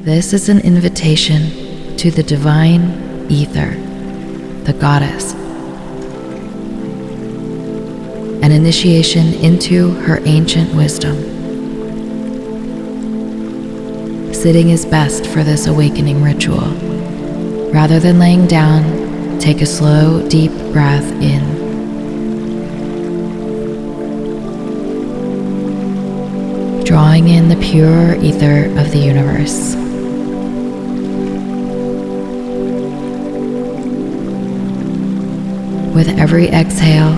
This is an invitation to the divine ether, the goddess, an initiation into her ancient wisdom. Sitting is best for this awakening ritual. Rather than laying down, take a slow, deep breath in. Drawing in the pure ether of the universe. With every exhale,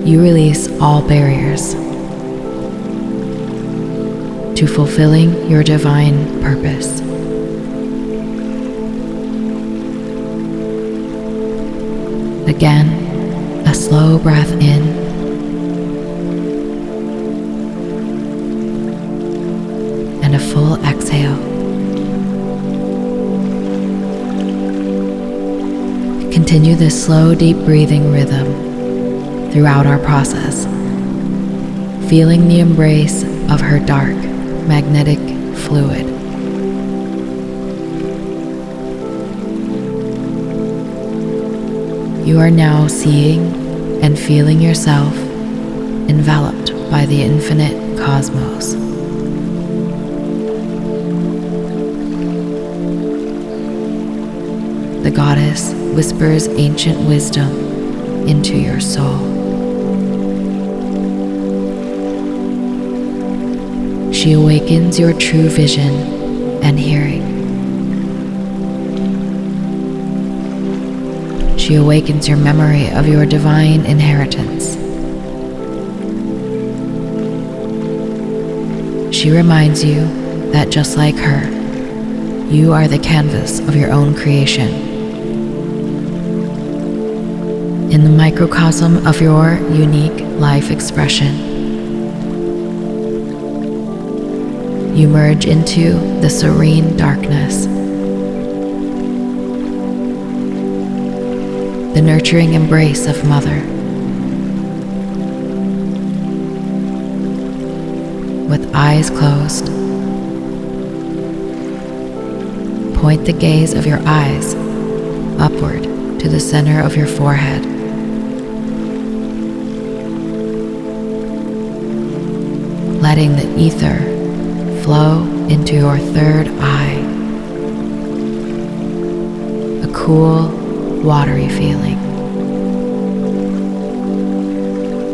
you release all barriers to fulfilling your divine purpose. Again, a slow breath in. And a full exhale. Continue this slow, deep breathing rhythm throughout our process, feeling the embrace of her dark, magnetic fluid. You are now seeing and feeling yourself enveloped by the infinite cosmos. The goddess whispers ancient wisdom into your soul. She awakens your true vision and hearing. She awakens your memory of your divine inheritance. She reminds you that just like her, you are the canvas of your own creation. In the microcosm of your unique life expression, you merge into the serene darkness, the nurturing embrace of Mother. With eyes closed, point the gaze of your eyes upward to the center of your forehead. Letting the ether flow into your third eye. A cool, watery feeling.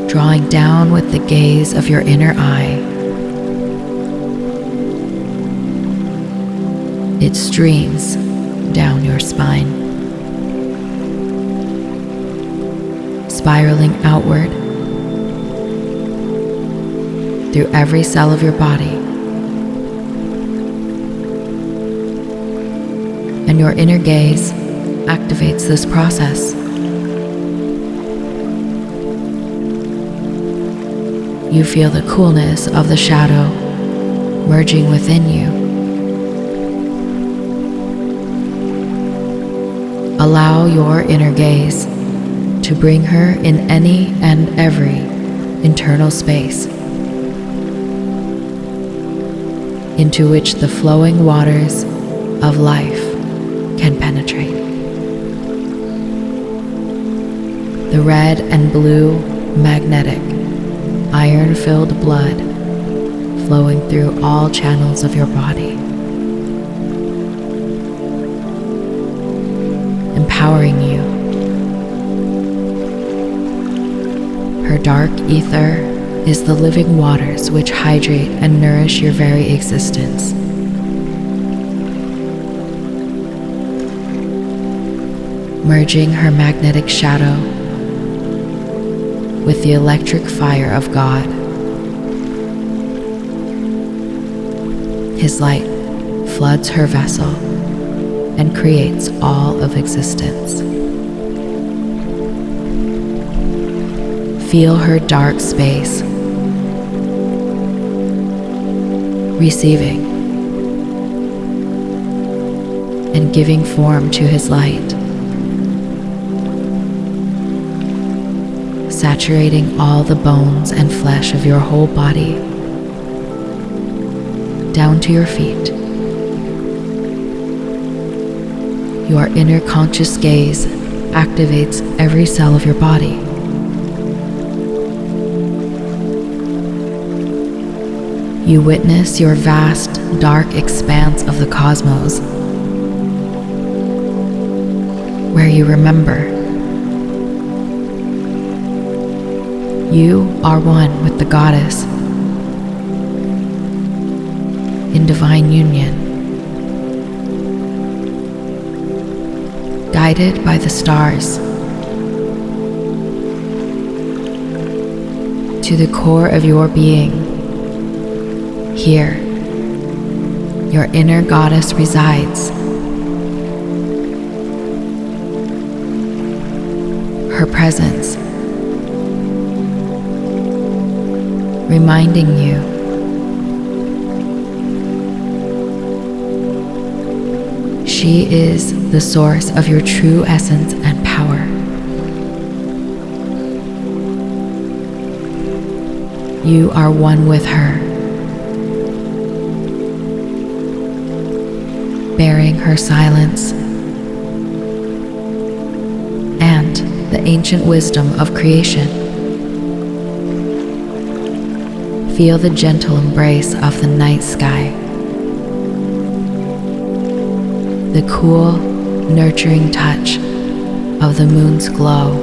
Drawing down with the gaze of your inner eye. It streams down your spine, spiraling outward through every cell of your body, and your inner gaze activates this process. You feel the coolness of the shadow merging within you. Allow your inner gaze to bring her in any and every internal space into which the flowing waters of life can penetrate. The red and blue, magnetic, iron-filled blood flowing through all channels of your body, empowering you. Her dark ether is the living waters which hydrate and nourish your very existence. Merging her magnetic shadow with the electric fire of God. His light floods her vessel and creates all of existence. Feel her dark space, receiving and giving form to his light, saturating all the bones and flesh of your whole body, down to your feet. Your inner conscious gaze activates every cell of your body. You witness your vast, dark expanse of the cosmos, where you remember you are one with the goddess in divine union, guided by the stars to the core of your being. Here, your inner goddess resides. Her presence, reminding you she is the source of your true essence and power. You are one with her, bearing her silence and the ancient wisdom of creation. Feel the gentle embrace of the night sky, the cool, nurturing touch of the moon's glow,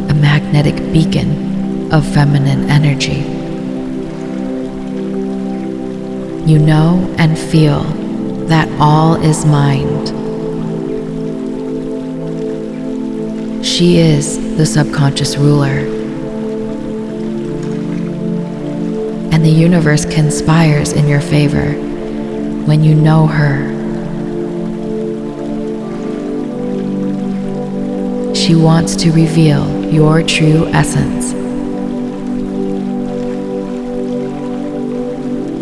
a magnetic beacon of feminine energy. You know and feel that all is mind. She is the subconscious ruler, and the universe conspires in your favor when you know her. She wants to reveal your true essence.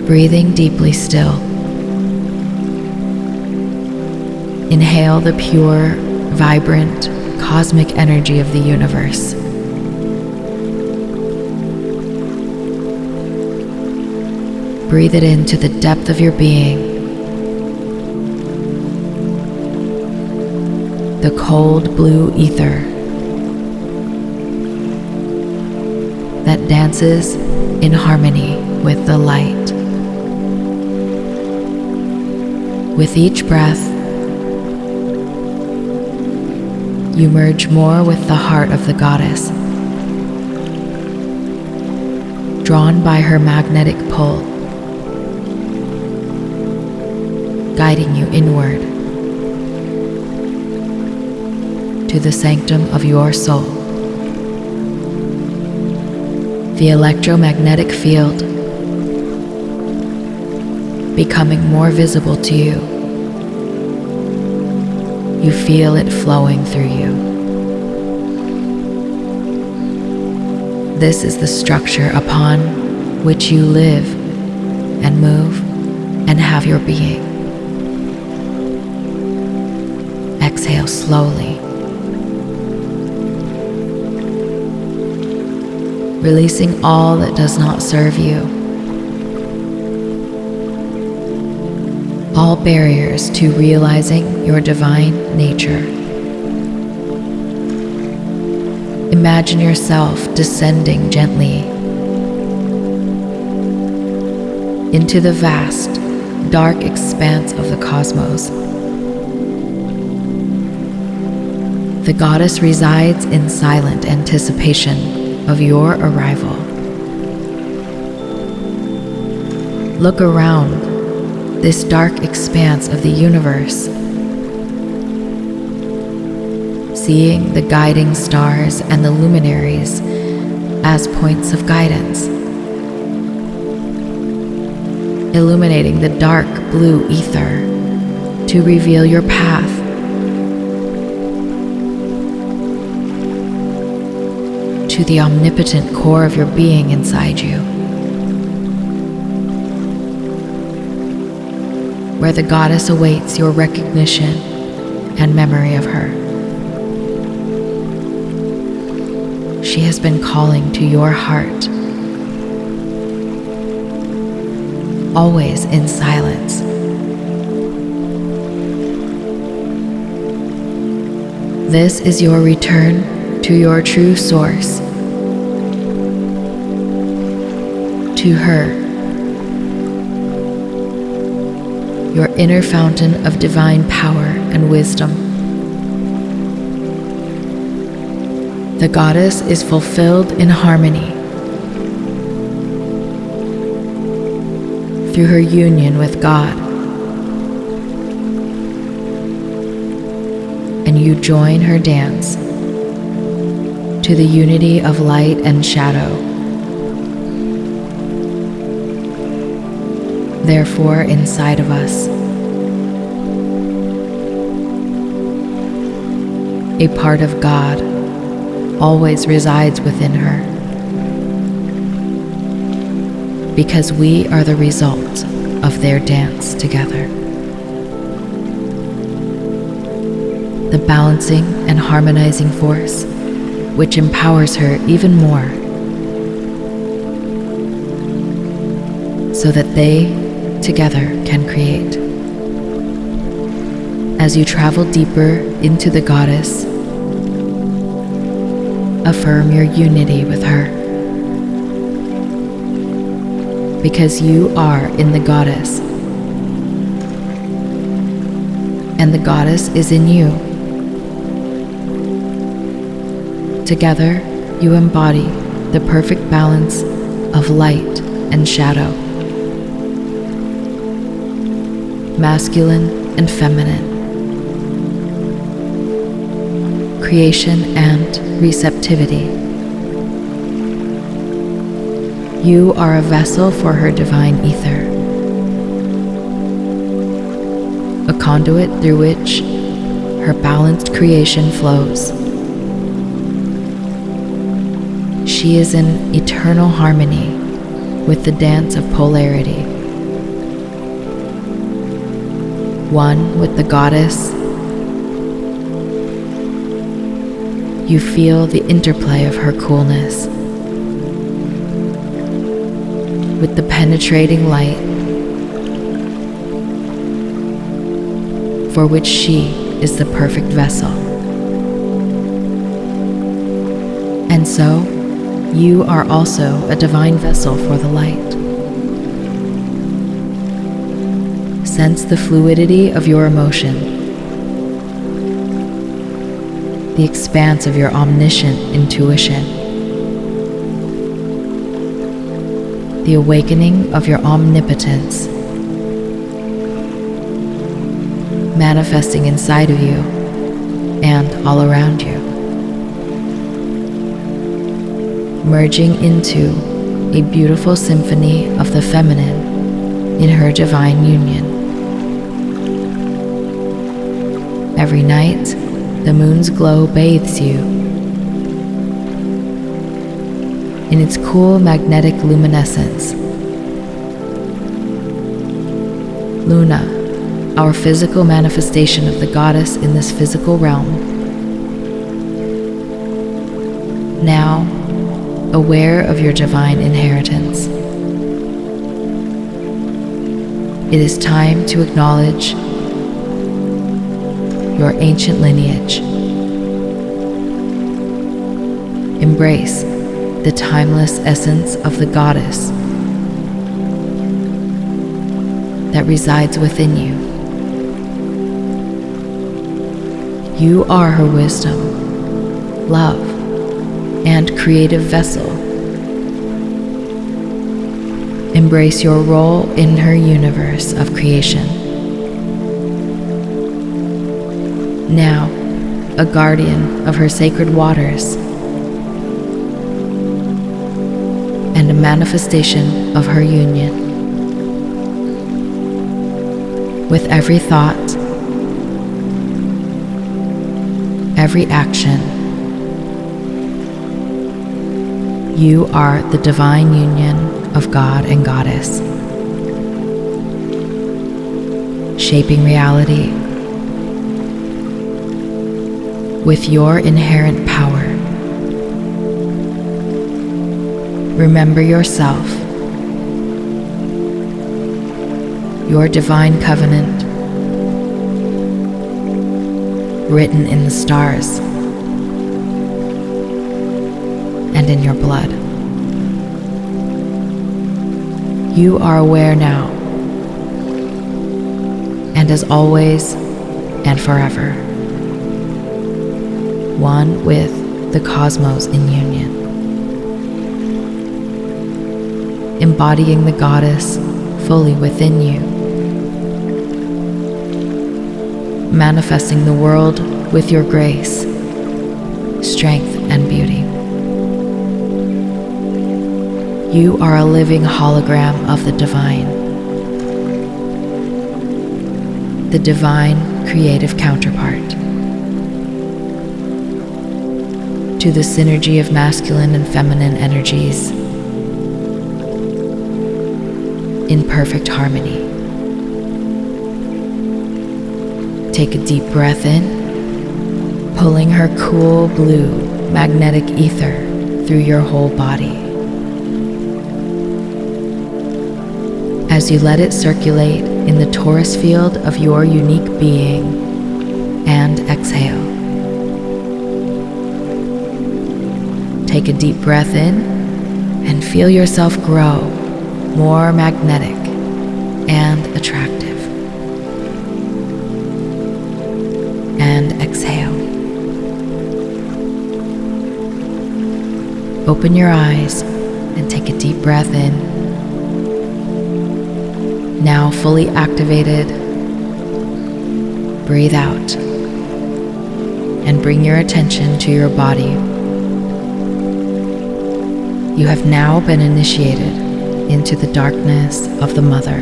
Breathing deeply still. Inhale the pure, vibrant, cosmic energy of the universe. Breathe it into the depth of your being. The cold blue ether that dances in harmony with the light. With each breath, you merge more with the heart of the goddess, drawn by her magnetic pull, guiding you inward to the sanctum of your soul. The electromagnetic field becoming more visible to you. You feel it flowing through you. This is the structure upon which you live and move and have your being. Exhale slowly, releasing all that does not serve you. All barriers to realizing your divine nature. Imagine yourself descending gently into the vast, dark expanse of the cosmos. The goddess resides in silent anticipation of your arrival. Look around this dark expanse of the universe, seeing the guiding stars and the luminaries as points of guidance, illuminating the dark blue ether to reveal your path. To the omnipotent core of your being inside you, where the goddess awaits your recognition and memory of her. She has been calling to your heart, always in silence. This is your return to your true source, to her, your inner fountain of divine power and wisdom. The goddess is fulfilled in harmony through her union with God, and you join her dance to the unity of light and shadow. Therefore, inside of us, a part of God always resides within her, because we are the result of their dance together. The balancing and harmonizing force which empowers her even more, so that they together can create. As you travel deeper into the goddess, affirm your unity with her, because you are in the goddess, and the goddess is in you. Together, you embody the perfect balance of light and shadow, masculine and feminine, creation and receptivity. You are a vessel for her divine ether, a conduit through which her balanced creation flows. She is in eternal harmony with the dance of polarity, one with the goddess. You feel the interplay of her coolness with the penetrating light for which she is the perfect vessel. And so, you are also a divine vessel for the light. Sense the fluidity of your emotion, the expanse of your omniscient intuition, the awakening of your omnipotence, manifesting inside of you and all around you, merging into a beautiful symphony of the feminine in her divine union. Every night, the moon's glow bathes you in its cool magnetic luminescence. Luna, our physical manifestation of the goddess in this physical realm. Now, aware of your divine inheritance, it is time to acknowledge your ancient lineage. Embrace the timeless essence of the goddess that resides within you. You are her wisdom, love, and creative vessel. Embrace your role in her universe of creation. Now, a guardian of her sacred waters and a manifestation of her union. With every thought, every action, you are the divine union of God and Goddess, shaping reality with your inherent power. Remember yourself your divine covenant written in the stars and in your blood. You are aware now, and as always and forever, one with the cosmos in union, embodying the goddess fully within you, manifesting the world with your grace, strength, and beauty. You are a living hologram of the divine creative counterpart to the synergy of masculine and feminine energies in perfect harmony. Take a deep breath in, pulling her cool blue magnetic ether through your whole body. As you let it circulate in the torus field of your unique being, and exhale. Take a deep breath in and feel yourself grow more magnetic and attractive. And exhale. Open your eyes and take a deep breath in. Now fully activated, breathe out and bring your attention to your body. You have now been initiated into the darkness of the Mother.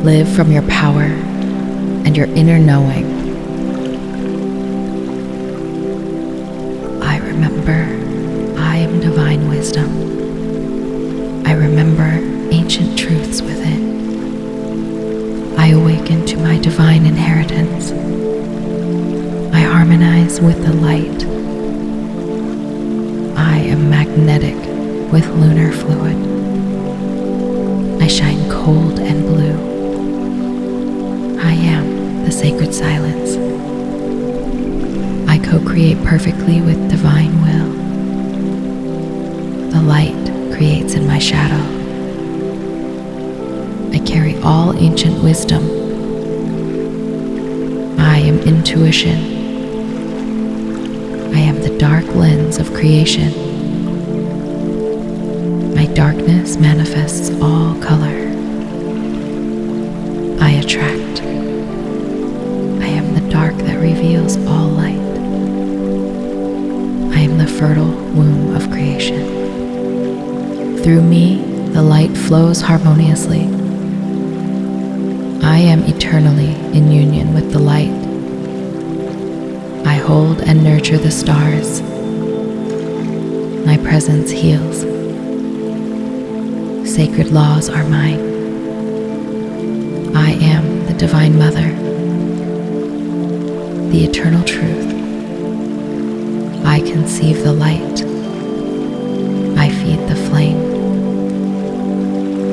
Live from your power and your inner knowing. I remember I am divine wisdom. I remember ancient truths within. I awaken to my divine inheritance. I harmonize with the light. I am magnetic with lunar fluid. I shine cold and blue. I am the sacred silence. I co-create perfectly with divine will. The light creates in my shadow. I carry all ancient wisdom. I am intuition. I am the dark lens of creation. My darkness manifests all color. I attract. I am the dark that reveals all light. I am the fertile womb of creation. Through me, the light flows harmoniously. I am eternally in union with the light. I hold and nurture the stars. My presence heals. Sacred laws are mine. I am the Divine Mother, the eternal truth. I conceive the light. I feed the flame.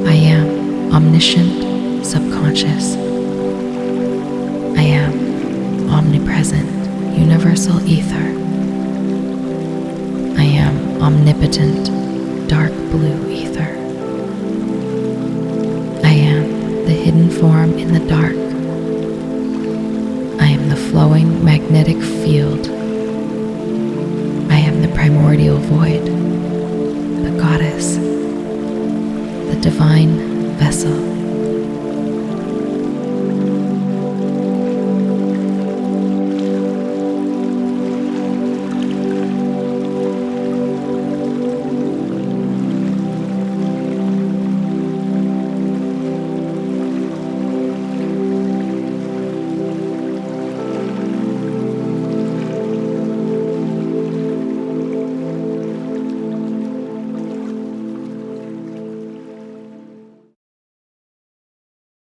I am omniscient, subconscious. I am omnipresent, universal ether. I am omnipotent, dark blue ether. I am the hidden form in the dark. I am the flowing magnetic field. I am the primordial void, the goddess, the divine vessel.